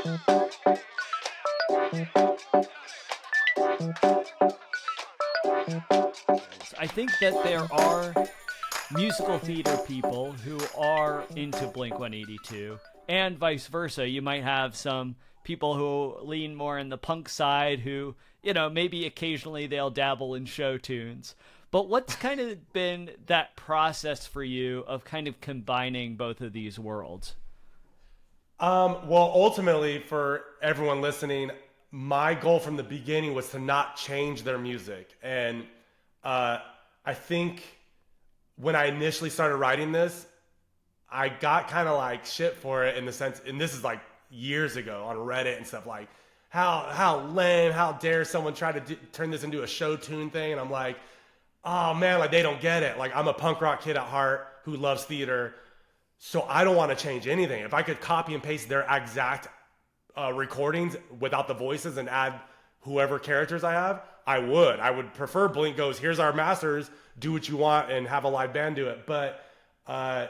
I think that there are musical theater people who are into Blink-182, and vice versa. You might have some people who lean more in the punk side who, maybe occasionally they'll dabble in show tunes. But what's kind of been that process for you of kind of combining both of these worlds? Well, ultimately, for everyone listening, my goal from the beginning was to not change their music. And I think when I initially started writing this, I got kind of like shit for it in the sense, and this is like years ago on Reddit and stuff, like how lame, how dare someone try to turn this into a show tune thing. And I'm like, oh man, like they don't get it. Like I'm a punk rock kid at heart who loves theater. So I don't want to change anything. If I could copy and paste their exact recordings without the voices and add whoever characters I have, I would. I would prefer Blink goes, here's our masters, do what you want and have a live band do it. But so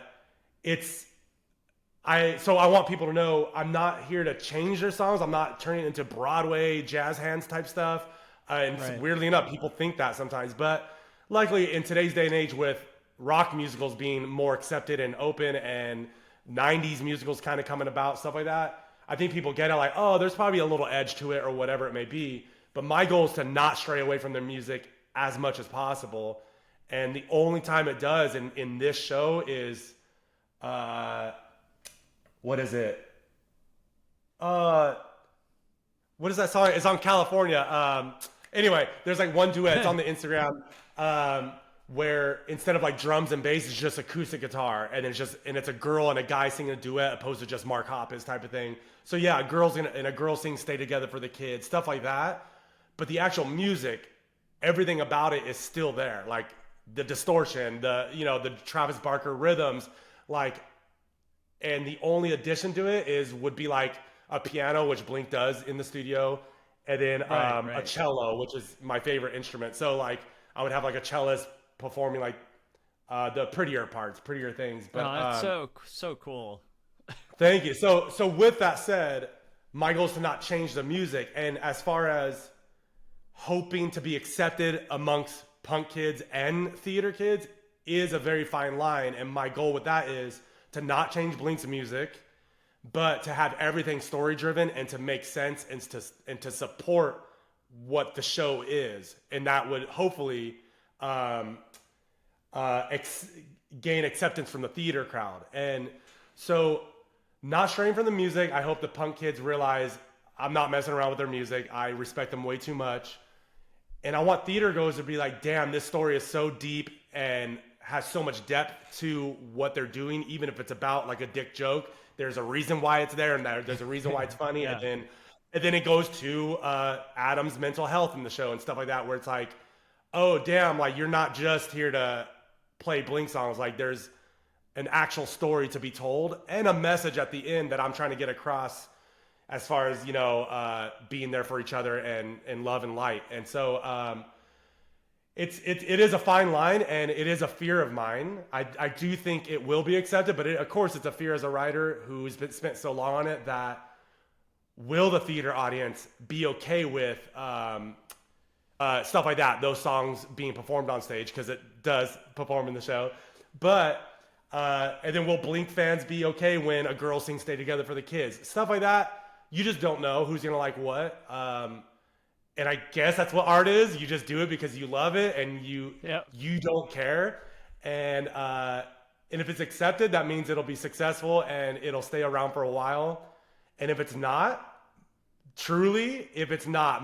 I want people to know I'm not here to change their songs. I'm not turning it into Broadway jazz hands type stuff. And right. Weirdly enough, people think that sometimes. But luckily in today's day and age with rock musicals being more accepted and open and 90s musicals kind of coming about, stuff like that, I think people get it like, oh, there's probably a little edge to it or whatever it may be. But my goal is to not stray away from their music as much as possible. And the only time it does in this show is, what is it? What is that song? It's on California. Anyway, there's like one duet. It's on the Instagram. Where instead of like drums and bass, it's just acoustic guitar, and it's a girl and a guy singing a duet, opposed to just Mark Hoppus type of thing. So yeah, a girl sings "Stay Together for the Kids," stuff like that. But the actual music, everything about it is still there, like the distortion, the Travis Barker rhythms, like, and the only addition to it would be like a piano, which Blink does in the studio, and then a cello, which is my favorite instrument. So like I would have like a cellist performing like the prettier things. But that's so cool. Thank you. So with that said, my goal is to not change the music. And as far as hoping to be accepted amongst punk kids and theater kids is a very fine line. And my goal with that is to not change Blink's music, but to have everything story driven and to make sense and to support what the show is. And that would hopefully gain acceptance from the theater crowd. And so not straying from the music, I hope the punk kids realize I'm not messing around with their music. I respect them way too much. And I want theater goers to be like, damn, this story is so deep and has so much depth to what they're doing, even if it's about like a dick joke. There's a reason why it's there, and there's a reason why it's funny. Yeah. And then it goes to Adam's mental health in the show and stuff like that, where it's like, oh, damn, like you're not just here to play Blink songs. Like there's an actual story to be told and a message at the end that I'm trying to get across as far as, being there for each other and love and light. And so it is a fine line, and it is a fear of mine. I do think it will be accepted, but of course it's a fear as a writer who's been spent so long on it that will the theater audience be okay with stuff like that, those songs being performed on stage, because it does perform in the show. But and then will Blink fans be okay when a girl sings "Stay Together for the Kids"? Stuff like that. You just don't know who's gonna like what. And I guess that's what art is. You just do it because you love it and you don't care. And if it's accepted, that means it'll be successful and it'll stay around for a while. And if it's not,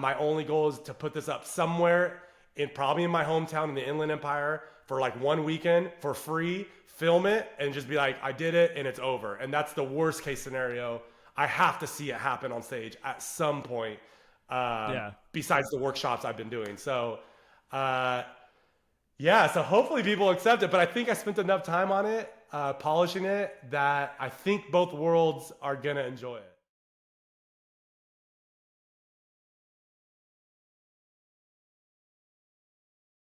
my only goal is to put this up somewhere probably in my hometown in the Inland Empire for like one weekend for free, film it and just be like, I did it and it's over. And that's the worst case scenario. I have to see it happen on stage at some point. Besides the workshops I've been doing. So, so hopefully people accept it, but I think I spent enough time on it, polishing it, that I think both worlds are going to enjoy it.